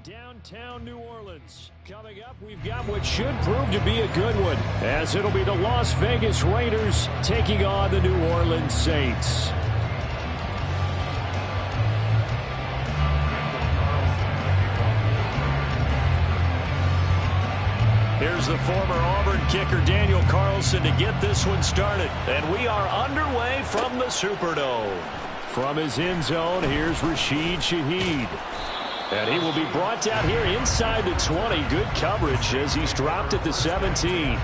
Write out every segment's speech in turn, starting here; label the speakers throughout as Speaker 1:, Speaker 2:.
Speaker 1: Downtown New Orleans. Coming up, we've got what should prove to be a good one, as it'll be the Las Vegas Raiders taking on the New Orleans Saints. Here's the former Auburn kicker Daniel Carlson to get this one started. And we are underway from the Superdome. From his end zone, here's Rashid Shaheed. And he will be brought down here inside the 20. Good coverage as he's dropped at the 17.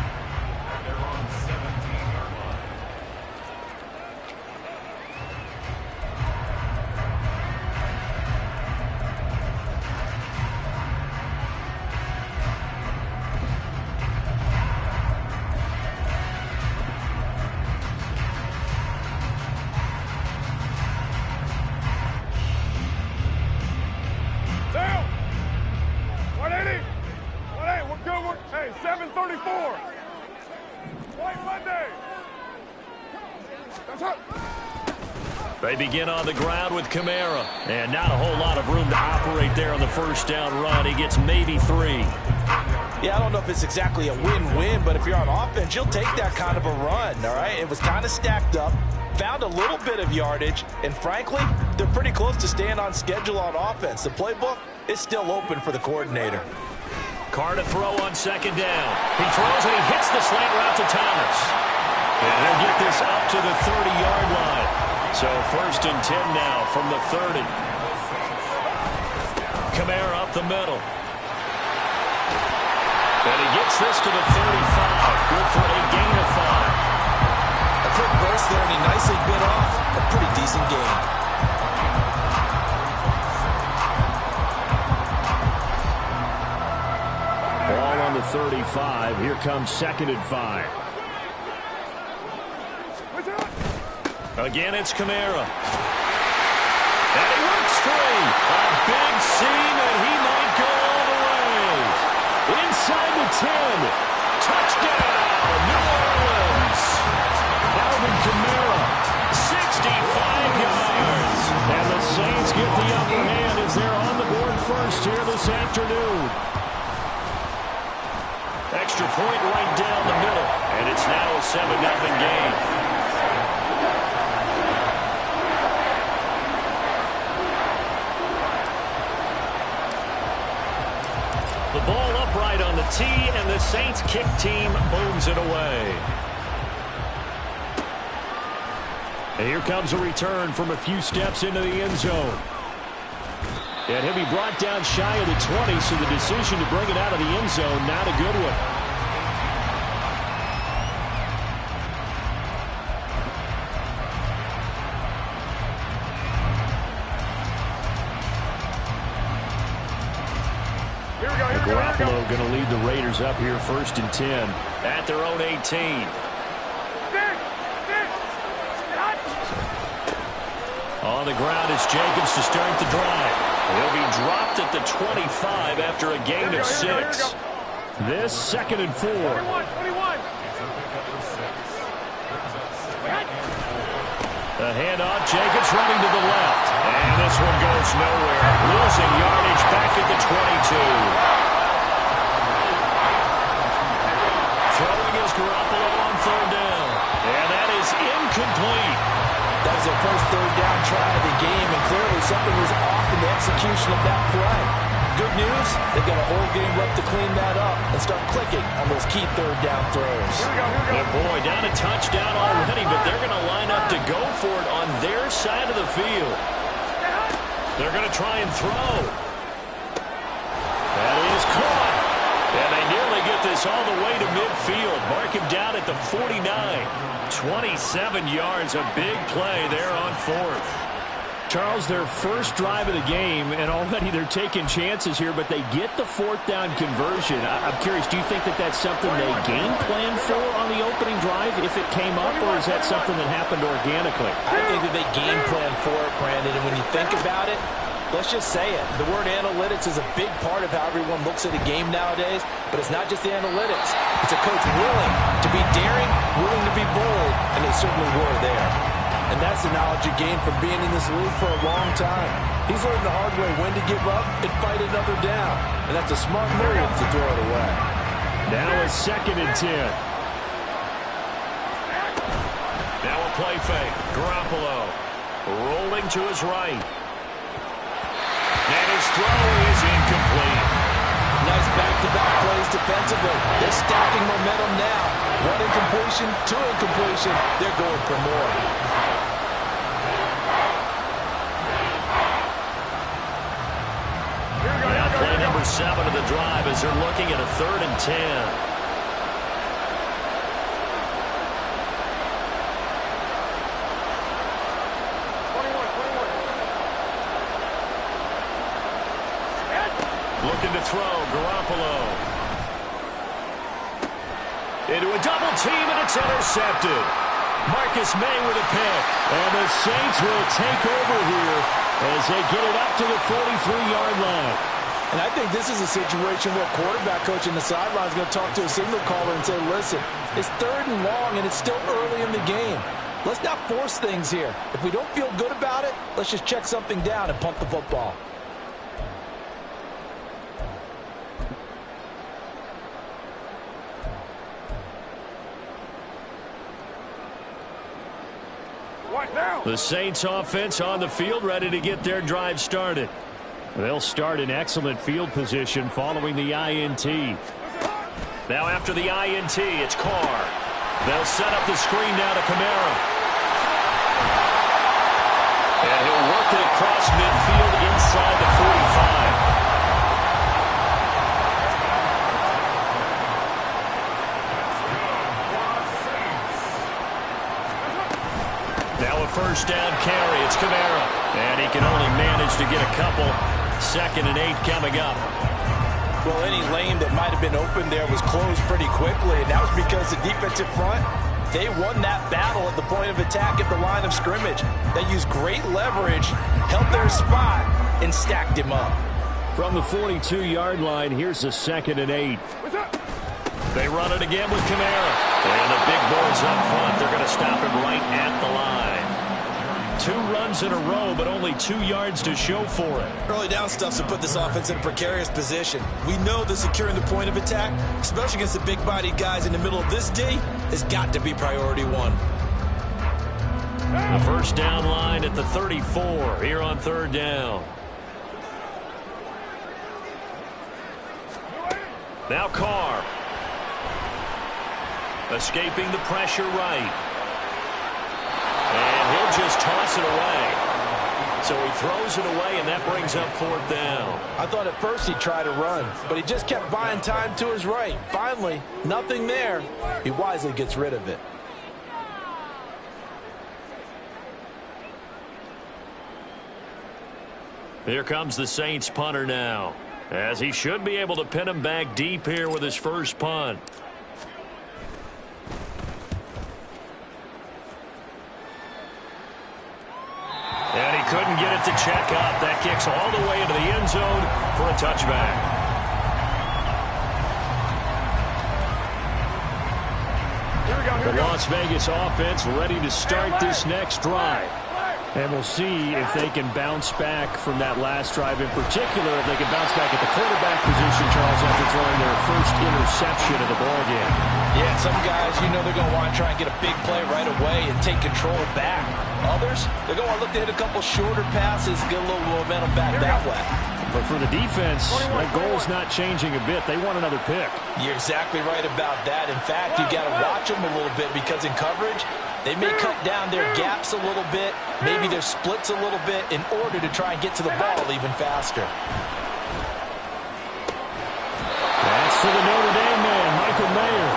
Speaker 1: They begin on the ground with Kamara. And not a whole lot of room to operate there on the first down run. He gets maybe 3.
Speaker 2: Yeah, I don't know if it's exactly a win-win, but if you're on offense, you'll take that kind of a run, all right? It was kind of stacked up, found a little bit of yardage, and frankly, they're pretty close to staying on schedule on offense. The playbook is still open for the coordinator.
Speaker 1: Carr to throw on second down. He throws and he hits the slant route to Thomas. And they'll get this up to the 30-yard line. So first and 10 now from the 30. Kamara up the middle. And he gets this to the 35. Good for a gain of 5.
Speaker 2: A quick burst there, and he nicely bit off a pretty decent gain.
Speaker 1: Ball on the 35. Here comes second and 5. Again, it's Kamara. And he works free. A big seam, and he might go all the way. Inside the 10. Touchdown, New Orleans. Alvin Kamara, 65 yards. And the Saints get the upper hand as they're on the board first here this afternoon. Extra point right down the middle. And it's now a 7-0 game. The ball upright on the tee, and the Saints kick team booms it away. And here comes a return from a few steps into the end zone. And he'll be brought down shy of the 20, so the decision to bring it out of the end zone, not a good one. Garoppolo going to lead the Raiders up here first and 10 at their own 18. On the ground is Jacobs to start the drive. He'll be dropped at the 25 after a gain of 6. This second and 4. 21. The handoff, Jacobs running to the left. And this one goes nowhere. Losing yardage back at the 22. Throwing is Garoppolo on third down. And that is incomplete.
Speaker 2: That was their first third down try of the game, and clearly something was off in the execution of that play. Good news, they've got a whole game left to clean that up and start clicking on those key third down throws.
Speaker 1: And boy, down a touchdown already, but they're going to line up to go for it on their side of the field. They're going to try and throw. That is caught. And they nearly get this all the way to midfield. Mark him down at the 49. 27 yards, a big play there on fourth. Charles, their first drive of the game, and already they're taking chances here, but they get the fourth down conversion. I'm curious, do you think that that's something they game plan for on the opening drive if it came up, or is that something that happened organically?
Speaker 2: I think that they game plan for it, Brandon, and when you think about it, let's just say it. The word analytics is a big part of how everyone looks at a game nowadays, but it's not just the analytics. It's a coach willing to be daring, willing to be bold, and they certainly were there. And that's the knowledge you gain from being in this league for a long time. He's learned the hard way when to give up and fight another down. And that's a smart move to throw it away.
Speaker 1: Now a 2nd and 10. Now a play fake. Garoppolo rolling to his right. And his throw is incomplete.
Speaker 2: Nice back-to-back plays defensively. They're stacking momentum now. 1 incompletion, 2 incompletion. They're going for more.
Speaker 1: Now play number 7 of the drive as they're looking at a 3rd and 10. Looking to throw, Garoppolo. Into a double team, and it's intercepted. Marcus May with a pick. And the Saints will take over here as they get it up to the 43-yard line.
Speaker 2: And I think this is a situation where quarterback coach in the sideline is going to talk to a signal caller and say, listen, it's 3rd and long, and it's still early in the game. Let's not force things here. If we don't feel good about it, let's just check something down and punt the football.
Speaker 1: The Saints offense on the field, ready to get their drive started. They'll start in excellent field position following the INT. Now after the INT, it's Carr. They'll set up the screen now to Kamara. And he'll work it across midfield inside the 45. Now a 1st down carry. It's Kamara. And he can only manage to get a couple. 2nd and 8 coming up.
Speaker 2: Well, any lane that might have been open there was closed pretty quickly, and that was because the defensive front, they won that battle at the point of attack at the line of scrimmage. They used great leverage, held their spot, and stacked him up.
Speaker 1: From the 42-yard line, here's a 2nd and 8. They run it again with Kamara. And the big boys up front, they're going to stop him right at the line. 2 runs in a row, but only 2 yards to show for it.
Speaker 2: Early down stuff's to put this offense in a precarious position. We know that securing the point of attack, especially against the big-bodied guys in the middle of this D, has got to be priority 1.
Speaker 1: The 1st down line at the 34 here on 3rd down. Now Carr. Escaping the pressure right. And he'll just toss it away. So he throws it away, and that brings up 4th down.
Speaker 2: I thought at first he'd try to run, but he just kept buying time to his right. Finally, nothing there. He wisely gets rid of it.
Speaker 1: Here comes the Saints punter now, as he should be able to pin him back deep here with his first punt. And he couldn't get it to check up. That kicks all the way into the end zone for a touchback. The Las Vegas offense ready to start this next drive. And we'll see if they can bounce back from that last drive in particular, if they can bounce back at the quarterback position, Charles, after throwing their first interception of the ballgame.
Speaker 2: Yeah, some guys, you know they're going to want to try and get a big play right away and take control back. Others, they're going to look to hit a couple shorter passes, get a little momentum back that way.
Speaker 1: But for the defense, that goal's not changing a bit. They want another pick.
Speaker 2: You're exactly right about that. In fact, you got to watch them a little bit because in coverage, they may cut down their gaps a little bit, maybe their splits a little bit in order to try and get to the ball even faster.
Speaker 1: That's for the Notre Dame man, Michael Mayer.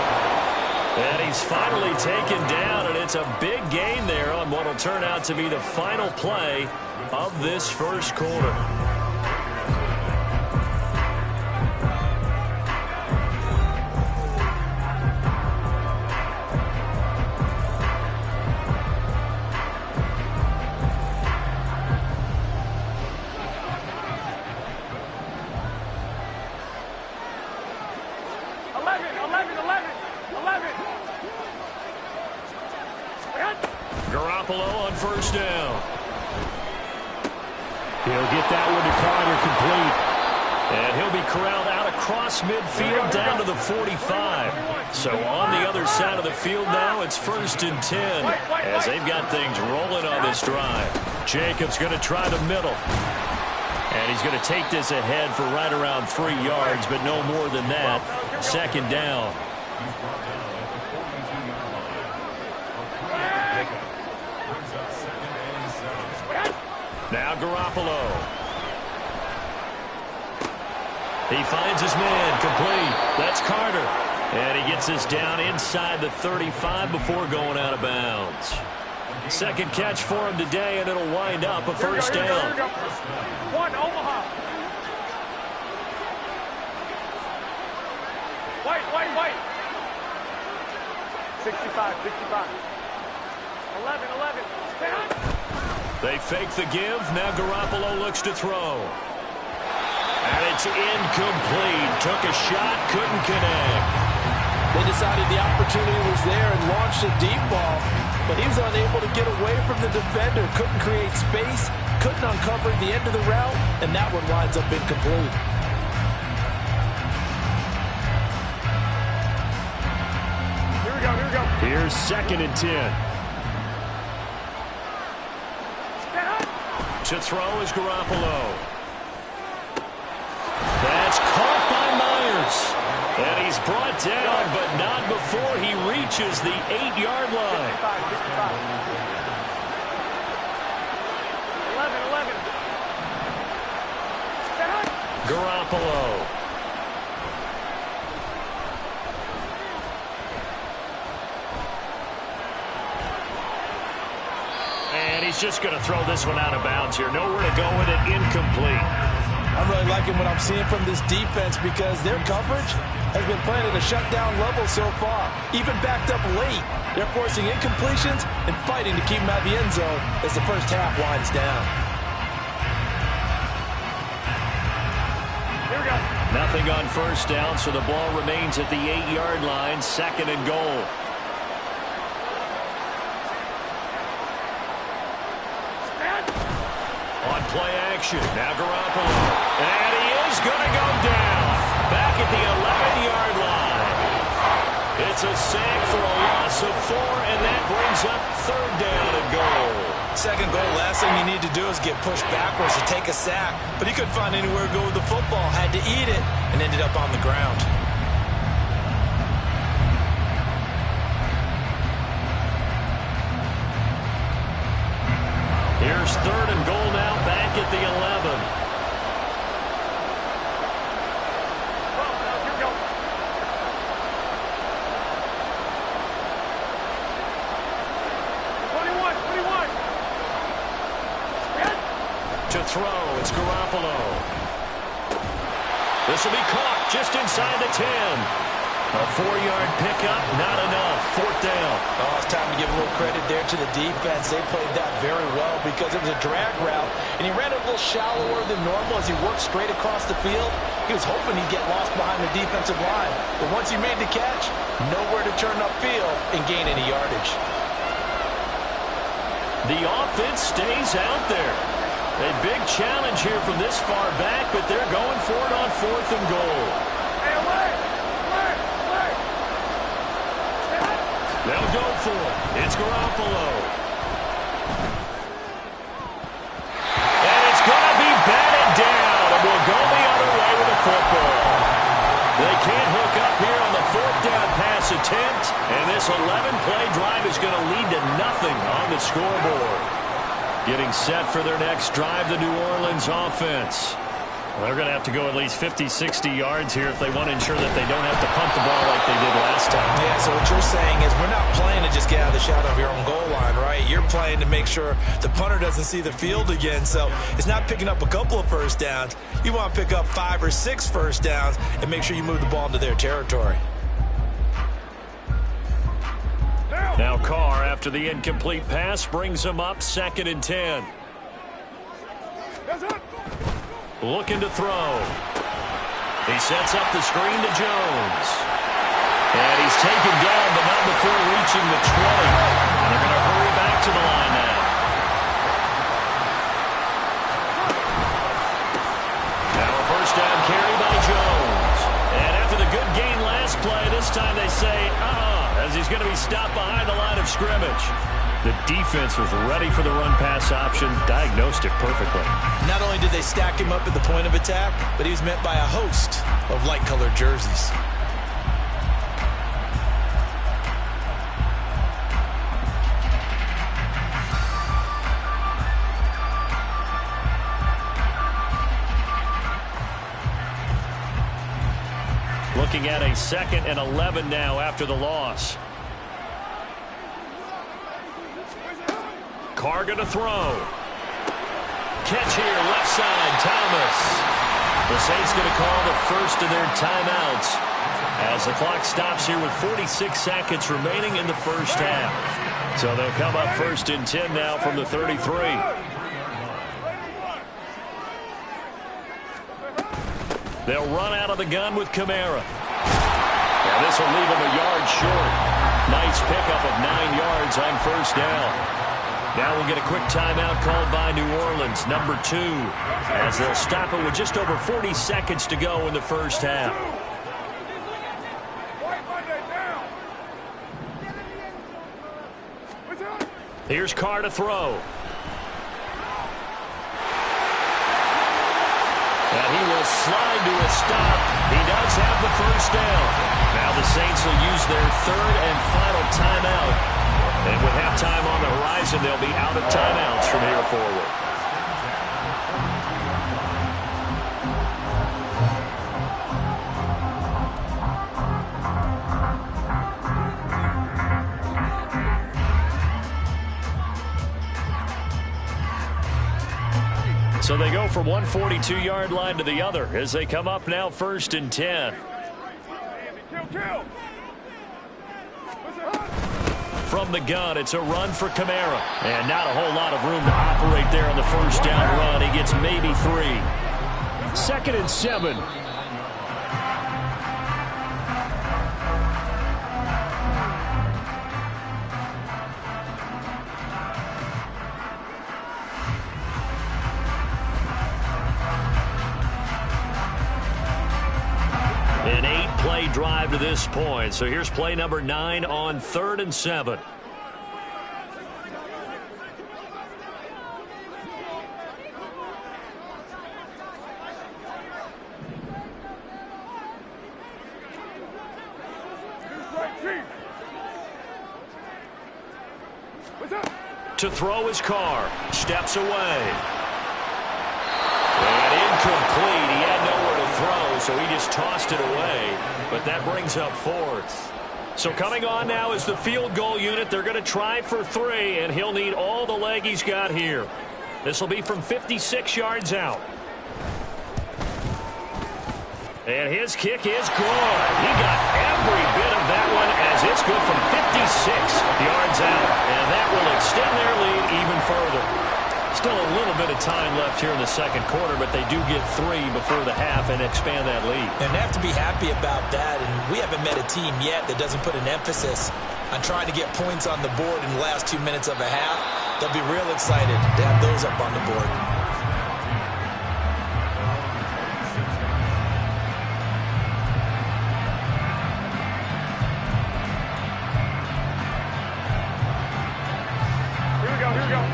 Speaker 1: And he's finally taken down, and it's a big gain there on what will turn out to be the final play of this first quarter. Garoppolo on first down. He'll get that one to Carter complete. And he'll be corralled out across midfield down to the 45. So on the other side of the field now, it's 1st and 10 as they've got things rolling on this drive. Jacobs going to try the middle. And he's going to take this ahead for right around 3 yards, but no more than that. 2nd down. Now Garoppolo. He finds his man, complete. That's Carter. And he gets this down inside the 35 before going out of bounds. 2nd catch for him today, and it'll wind up a 1st down.
Speaker 3: Here we go. 1, Omaha. Wait. 65. 11.
Speaker 1: They fake the give. Now Garoppolo looks to throw. And it's incomplete. Took a shot, couldn't connect.
Speaker 2: They decided the opportunity was there and launched a deep ball, but he was unable to get away from the defender. Couldn't create space, couldn't uncover the end of the route, and that one winds up incomplete.
Speaker 3: Here we go.
Speaker 1: Here's 2nd and 10. To throw is Garoppolo. That's caught by Myers. And he's brought down, but not before he reaches the 8-yard line.
Speaker 3: 11.
Speaker 1: Garoppolo. And he's just going to throw this one out of bounds here. Nowhere to go with it. Incomplete.
Speaker 2: I'm really liking what I'm seeing from this defense because their coverage has been playing at a shutdown level so far. Even backed up late, they're forcing incompletions and fighting to keep them out of the end zone as the first half winds down.
Speaker 3: Here we go.
Speaker 1: Nothing on 1st down, so the ball remains at the 8-yard line. 2nd and goal. On play action, now Garoppolo. And he is going to go down. Back at the 11-yard line. It's a sack for a loss of 4, and that brings up 3rd down and goal.
Speaker 2: 2nd goal, last thing you need to do is get pushed backwards to take a sack. But he couldn't find anywhere to go with the football. Had to eat it and ended up on the ground.
Speaker 1: Here's 3rd and goal now, back at the 11.
Speaker 3: Here we go.
Speaker 1: To throw, it's Garoppolo. This will be caught just inside the 10. A 4-yard pickup, not enough. 4th down.
Speaker 2: Oh, it's time to give a little credit there to the defense. They played that very well because it was a drag route, and he ran it a little shallower than normal as he worked straight across the field. He was hoping he'd get lost behind the defensive line, but once he made the catch, nowhere to turn upfield and gain any yardage.
Speaker 1: The offense stays out there. A big challenge here from this far back, but they're going for it on 4th and goal. They'll go for it. It's Garoppolo. And it's going to be batted down, and we'll go the other way with the football. They can't hook up here on the 4th down pass attempt, and this 11-play drive is going to lead to nothing on the scoreboard. Getting set for their next drive, the New Orleans offense. Well, they're going to have to go at least 50, 60 yards here if they want to ensure that they don't have to punt the ball like they did last time.
Speaker 2: Yeah, so what you're saying is we're not playing to just get out of the shadow of your own goal line, right? You're playing to make sure the punter doesn't see the field again. So it's not picking up a couple of first downs. You want to pick up 5 or 6 first downs and make sure you move the ball into their territory.
Speaker 1: Now Carr, after the incomplete pass, brings him up 2nd and 10. Looking to throw. He sets up the screen to Jones. And he's taken down, but not before reaching the 20. And they're going to hurry back to the line. he's going to be stopped behind the line of scrimmage. The defense was ready for the run-pass option, diagnosed it perfectly.
Speaker 2: Not only did they stack him up at the point of attack, but he was met by a host of light-colored jerseys.
Speaker 1: Looking at a 2nd and 11 now after the loss. Carr going to throw. Catch here, left side, Thomas. The Saints going to call the first of their timeouts as the clock stops here with 46 seconds remaining in the first half. So they'll come up 1st and 10 now from the 33. They'll run out of the gun with Kamara. And this will leave him a yard short. Nice pickup of 9 yards on 1st down. Now we'll get a quick timeout called by New Orleans, number 2, as they'll stop it with just over 40 seconds to go in the first half. Here's Carr to throw. And he will slide to a stop. He does have the first down. Now the Saints will use their 3rd and final timeout. And with halftime on the horizon, they'll be out of timeouts from here forward. So they go from one 42-yard line to the other as they come up now 1st and 10. From the gun, it's a run for Kamara. And not a whole lot of room to operate there on the first down run. He gets maybe 3. 2nd and 7. An 8-play drive to this point. So here's play number 9 on 3rd and 7. To throw his Carr. Steps away. And incomplete. He had nowhere to throw, so he just tossed it away. But that brings up 4th. So coming on now is the field goal unit. They're going to try for 3, and he'll need all the leg he's got here. This will be from 56 yards out. And his kick is good. He got every bit of that one as it's good from 56 yards out. And that will extend their lead even further. Still a little bit of time left here in the 2nd quarter, but they do get 3 before the half and expand that lead.
Speaker 2: And they have to be happy about that. And we haven't met a team yet that doesn't put an emphasis on trying to get points on the board in the last 2 minutes of a half. They'll be real excited to have those up on the board.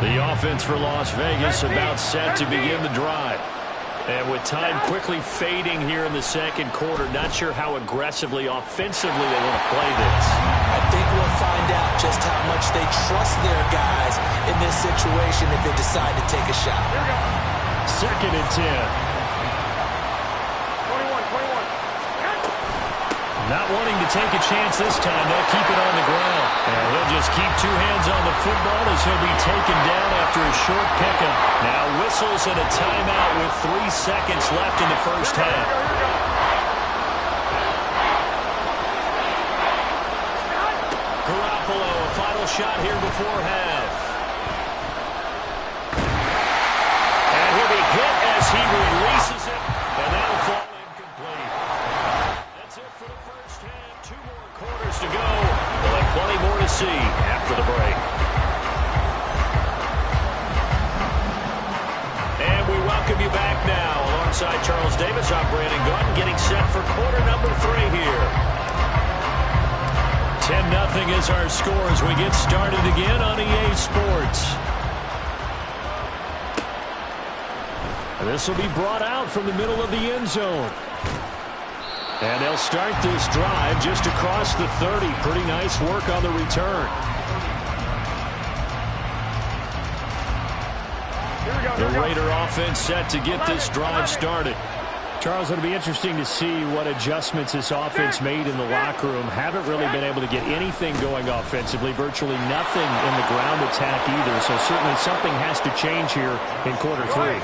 Speaker 1: The offense for Las Vegas about set to begin the drive. And with time quickly fading here in the 2nd quarter, not sure how aggressively, offensively they want to play this.
Speaker 2: I think we'll find out just how much they trust their guys in this situation if they decide to take a shot.
Speaker 1: 2nd and 10.
Speaker 3: 21.
Speaker 1: Not wanting to take a chance this time. They'll keep it on the ground. And he'll just keep 2 hands on the football as he'll be taken down after a short pickup. Now whistles and a timeout with 3 seconds left in the first half. Garoppolo, a final shot here before half. And he'll be hit as he releases it. And that'll fall incomplete. That's it for the first half. 2 more quarters to go. We'll have plenty more to see after the break. And we welcome you back now. Alongside Charles Davis, I'm Brandon Gordon, getting set for quarter number 3 here. 10 10-0 is our score as we get started again on EA Sports. And this will be brought out from the middle of the end zone. And they'll start this drive just across the 30. Pretty nice work on the return. The Raider offense set to get this drive started. Charles, it'll be interesting to see what adjustments this offense made in the locker room. Haven't really been able to get anything going offensively. Virtually nothing in the ground attack either. So certainly something has to change here in quarter three.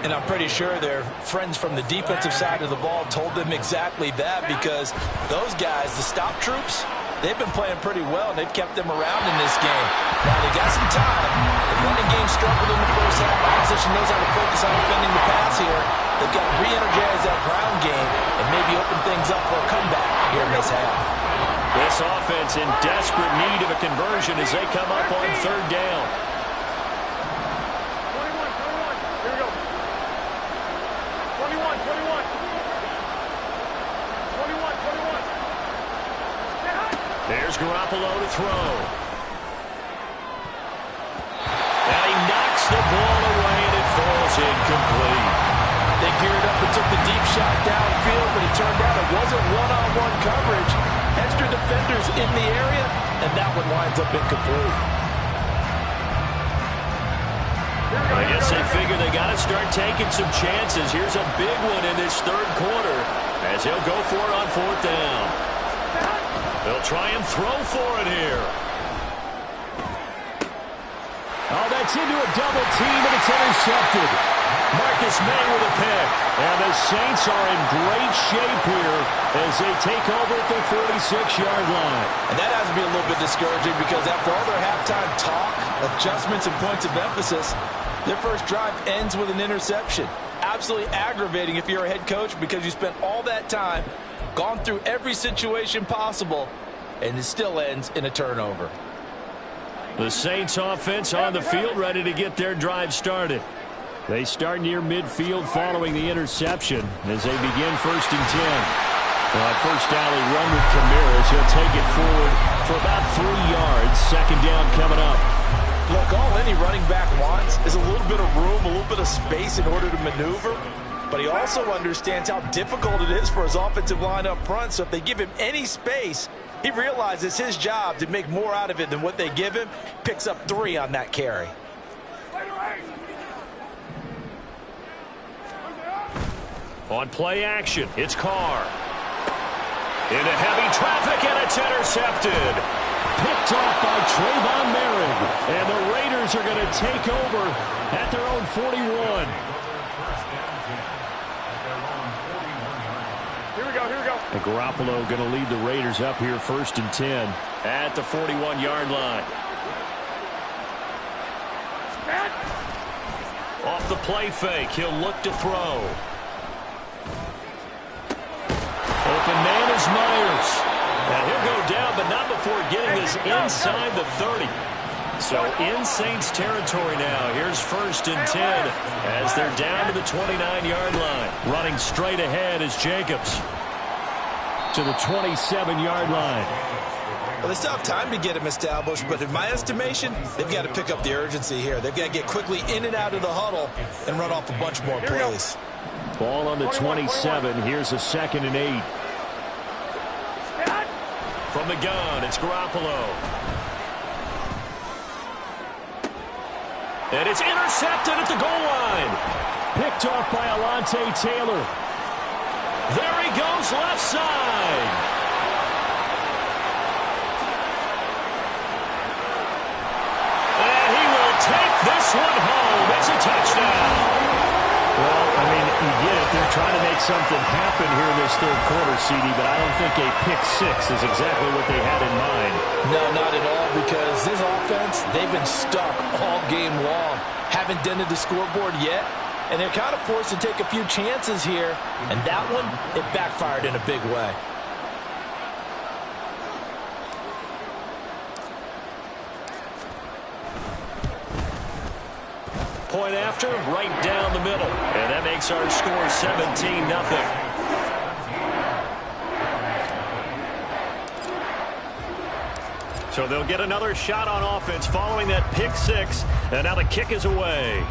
Speaker 2: And I'm pretty sure their friends from the defensive side of the ball told them exactly that, because those guys, the stop troops, they've been playing pretty well, and they've kept them around in this game. Now, they got some time. The running game struggled in the first half. Opposition knows how to focus on defending the pass here. They've got to re-energize that ground game and maybe open things up for a comeback here in this half.
Speaker 1: This offense in desperate need of a conversion as they come up on third down.
Speaker 3: 21. Here we go. 21. 21.
Speaker 1: There's Garoppolo to throw. And he knocks the ball away, and it falls incomplete.
Speaker 2: They geared up and took the deep shot downfield, but it turned out it wasn't one-on-one coverage. Extra defenders in the area, and that one winds up incomplete.
Speaker 1: I guess they figure they got to start taking some chances. Here's a big one in this third quarter as he'll go for it on fourth down. They'll try and throw for it here. Oh, that's into a double team, and it's intercepted. Marcus May with a pick. And the Saints are in great shape here as they take over at the 46-yard line.
Speaker 2: And that has to be a little bit discouraging, because after all their halftime talk, adjustments, and points of emphasis, their first drive ends with an interception. Absolutely aggravating if you're a head coach, because you spent all that time, gone through every situation possible, and it still ends in a turnover.
Speaker 1: The Saints offense on the field, ready to get their drive started. They start near midfield following the interception as they begin 1st and 10. First down, they run with Ramirez. He'll take it forward for about 3 yards. Second down coming up.
Speaker 2: Look, all any running back wants is a little bit of room, a little bit of space in order to maneuver. But he also understands how difficult it is for his offensive line up front. So if they give him any space, he realizes his job to make more out of it than what they give him. Picks up 3 on that carry.
Speaker 1: On play action, it's Carr. Into heavy traffic, and it's intercepted. Picked off by Trayvon Merrick. And the Raiders are going to take over at their own 41.
Speaker 3: Here we go.
Speaker 1: And Garoppolo going to lead the Raiders up here 1st and 10 at the 41-yard line. Off the play fake, he'll look to throw. Open man is Myers. Now he'll go down, but not before getting this inside the 30. So in Saints territory now. Here's 1st and 10 as they're down to the 29-yard line. Running straight ahead is Jacobs to the 27-yard line.
Speaker 2: Well, they still have time to get him established, but in my estimation, they've got to pick up the urgency here. They've got to get quickly in and out of the huddle and run off a bunch more plays.
Speaker 1: Ball on the 27. Here's a 2nd and 8. From the gun, it's Garoppolo. And it's intercepted at the goal line. Picked off by Alontae Taylor. There he goes, left side. And he will take this one home. It's a touchdown. Well, I mean, you get it. They're trying to make something happen here in this third quarter, CD, but I don't think a pick 6 is exactly what they had in mind.
Speaker 2: No, not at all, because this offense, they've been stuck all game long. Haven't dented the scoreboard yet, and they're kind of forced to take a few chances here, and that one, it backfired in a big way.
Speaker 1: Point after, right down the middle. And that makes our score 17-0. So they'll get another shot on offense following that pick six. And now the kick is away.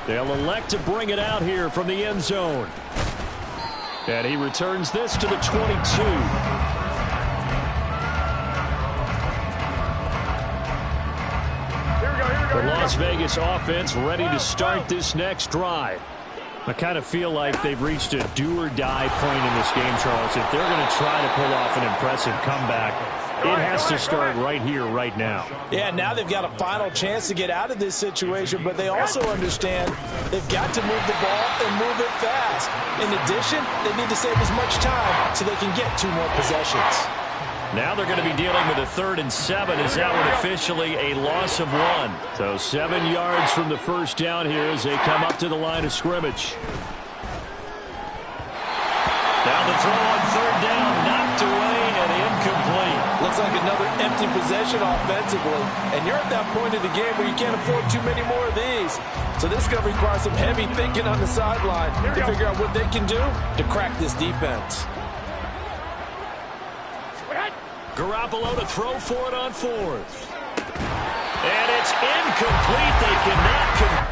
Speaker 1: They'll elect to bring it out here from the end zone. And he returns this to the 22. The Las Vegas offense ready to start this next drive. I kind of feel like they've reached a do-or-die point in this game, Charles. If they're going to try to pull off an impressive comeback, it has to start right here, right now.
Speaker 2: Yeah, now they've got a final chance to get out of this situation, but they also understand they've got to move the ball and move it fast. In addition, they need to save as much time so they can get 2 more possessions.
Speaker 1: Now they're going to be dealing with a 3rd and 7 as that one officially a loss of 1. So 7 yards from the first down here as they come up to the line of scrimmage. Down the throw on 3rd down, knocked away and incomplete.
Speaker 2: Looks like another empty possession offensively. And you're at that point in the game where you can't afford too many more of these. So this is going to require some heavy thinking on the sideline to figure out what they can do to crack this defense.
Speaker 1: Garoppolo to throw for it on 4th. And it's incomplete. They cannot complete.